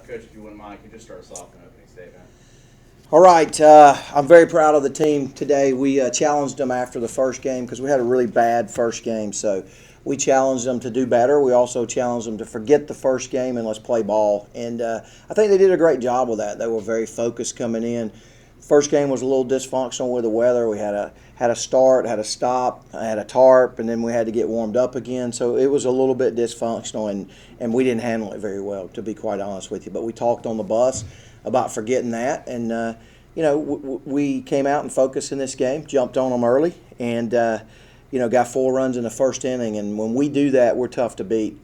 Coach, if you wouldn't mind, could you just start us off with an opening statement? All right, I'm very proud of the team today. We challenged them after the first game because we had a really bad first game. So we challenged them to do better. We also challenged them to forget the first game and let's play ball. And I think they did a great job with that. They were very focused coming in. First game was a little dysfunctional with the weather. We had a start, had a stop, had a tarp, and then we had to get warmed up again. So it was a little bit dysfunctional, and we didn't handle it very well, to be quite honest with you. But we talked on the bus about forgetting that, and we came out and focused in this game, jumped on them early, and got 4 runs in the first inning. And when we do that, we're tough to beat.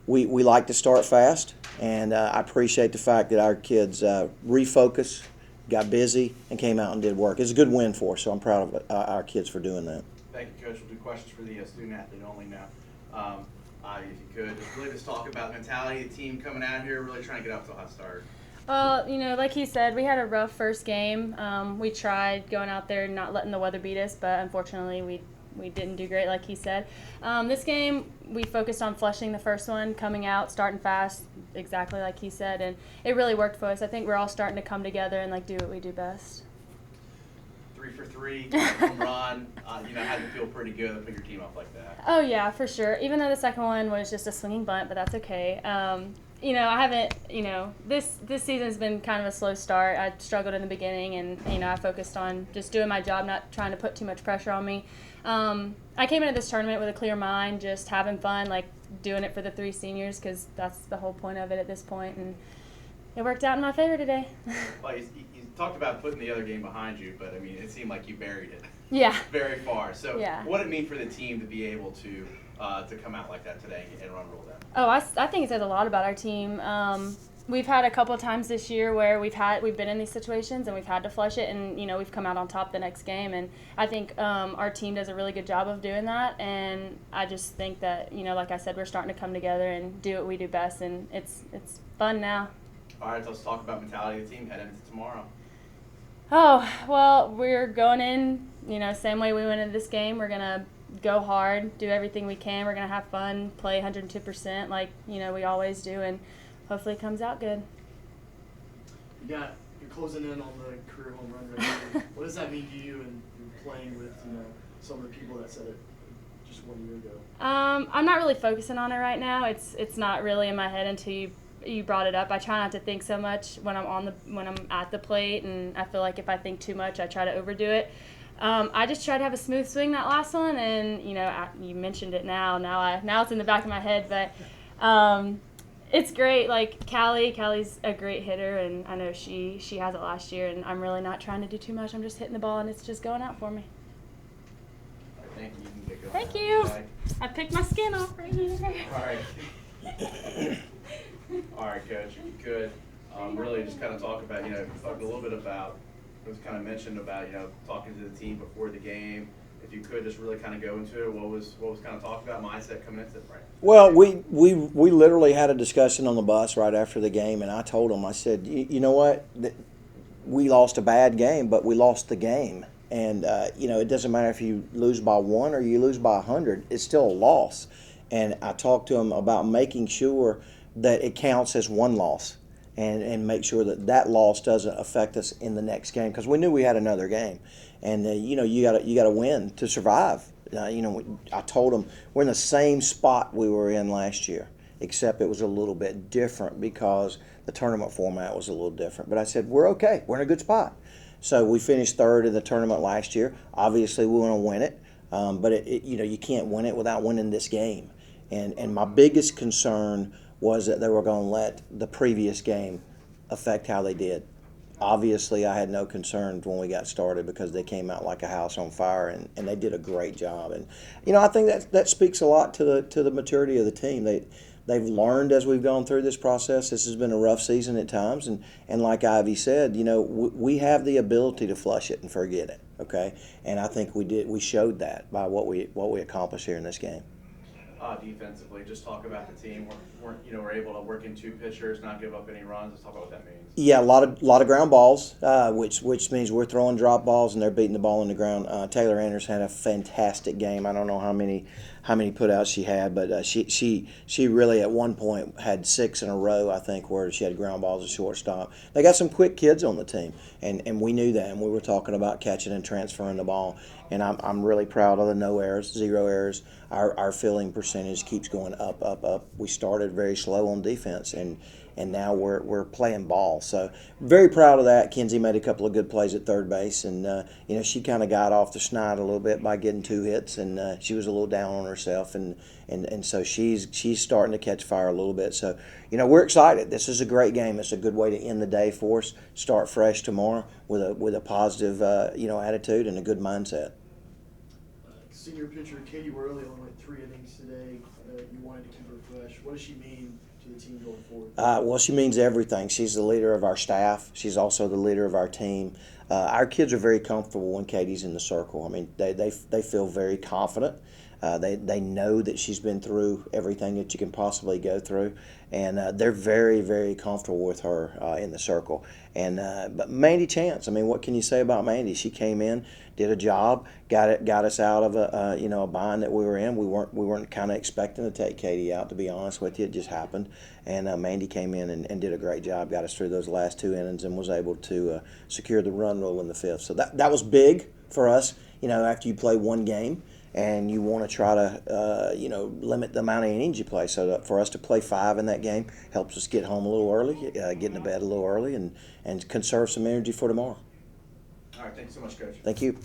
We like to start fast, and I appreciate the fact that our kids refocus, got busy, and came out and did work. It's a good win for us, so I'm proud of our kids for doing that. Thank you, Coach. We'll do questions for the student athlete only now. Ivie, if you could, just talk about the mentality of the team coming out here, really trying to get up to a hot start. Well, like he said, we had a rough first game. We tried going out there and not letting the weather beat us, but unfortunately we didn't do great, like he said. This game, we focused on flushing the first one, coming out, starting fast, exactly like he said, and it really worked for us. I think we're all starting to come together and do what we do best. 3 for 3, home run. Had to feel pretty good to put your team up like that. Oh yeah, for sure. Even though the second one was just a swinging bunt, but that's okay. I haven't, this season's been kind of a slow start. I struggled in the beginning, and, I focused on just doing my job, not trying to put too much pressure on me. I came into this tournament with a clear mind, just having fun, doing it for the 3 seniors, because that's the whole point of it at this point, and it worked out in my favor today. Well, you talked about putting the other game behind you, but, it seemed like you buried it. Yeah. Very far. So yeah. What did it mean for the team to be able to come out like that today and run roll down? Oh, I think it says a lot about our team. We've had a couple of times this year where we've been in these situations and we've had to flush it, and we've come out on top the next game. And I think our team does a really good job of doing that. And I just think that like I said, we're starting to come together and do what we do best, and it's fun now. All right, let's talk about mentality of the team heading into tomorrow. Oh well, we're going in same way we went into this game. We're gonna go hard, do everything we can. We're going to have fun, play 102% like, we always do, and hopefully it comes out good. You're closing in on the career home run rate. What does that mean to you and playing with, some of the people that said it just 1 year ago? I'm not really focusing on it right now. It's not really in my head until you brought it up. I try not to think so much when I'm at the plate, and I feel like if I think too much, I try to overdo it. I just tried to have a smooth swing that last one, and you mentioned it now. Now it's in the back of my head, but it's great. Callie's a great hitter, and I know she has it last year. And I'm really not trying to do too much. I'm just hitting the ball, and it's just going out for me. All right, thank you. You can get going. Thank you. I picked my skin off right here. All right. All right, Coach. If you could really just kind of talk about talk a little bit about. It was kind of mentioned about talking to the team before the game. If you could just really kind of go into it, what was kind of talked about mindset coming into it, right? Well, we literally had a discussion on the bus right after the game, and I told them, I said, you know what, we lost a bad game, but we lost the game, and it doesn't matter if you lose by 1 or you lose by 100, it's still a loss. And I talked to them about making sure that it counts as 1 loss. And make sure that loss doesn't affect us in the next game, because we knew we had another game, and you got to win to survive. I told them we're in the same spot we were in last year, except it was a little bit different because the tournament format was a little different. But I said we're okay, we're in a good spot. So we finished 3rd in the tournament last year. Obviously we want to win it, but you can't win it without winning this game. And my biggest concern was that they were going to let the previous game affect how they did. Obviously, I had no concerns when we got started because they came out like a house on fire, and they did a great job. And I think that speaks a lot to the maturity of the team. They've learned as we've gone through this process. This has been a rough season at times, and like Ivie said, we have the ability to flush it and forget it. Okay, and I think we did. We showed that by what we accomplished here in this game. Defensively, just talk about the team. We're able to work in 2 pitchers, not give up any runs. Let's talk about what that means. Yeah, a lot of ground balls, which means we're throwing drop balls and they're beating the ball in the ground. Taylor Anderson had a fantastic game. I don't know how how many putouts she had, but she really at one point had 6 in a row, I think, where she had ground balls at shortstop. They got some quick kids on the team, and we knew that, and we were talking about catching and transferring the ball. And I'm really proud of the no errors, 0 errors. Our fielding percentage keeps going up, up, up. We started very slow on defense, and now we're playing ball. So very proud of that. Kenzie made a couple of good plays at third base, and she kind of got off the schneid a little bit by getting 2 hits, and she was a little down on herself, and so she's starting to catch fire a little bit. So we're excited. This is a great game. It's a good way to end the day for us. Start fresh tomorrow with a positive attitude and a good mindset. Senior pitcher Katie Worley only went 3 innings today. You wanted to keep her fresh. What does she mean to the team going forward? Well, she means everything. She's the leader of our staff. She's also the leader of our team. Our kids are very comfortable when Katie's in the circle. I mean, they feel very confident. They know that she's been through everything that you can possibly go through, and they're very, very comfortable with her in the circle. And but Mandy Chance, I mean, what can you say about Mandy? She came in, did a job, got us out of a bind that we were in. We weren't kind of expecting to take Katie out, to be honest with you. It just happened, and Mandy came in and did a great job, got us through those last 2 innings, and was able to secure the run rule in the 5th. So that was big for us. After you play one game, and you want to try to limit the amount of innings you play. So that for us to play 5 in that game helps us get home a little early, get into bed a little early, and conserve some energy for tomorrow. All right, thanks so much, Coach. Thank you.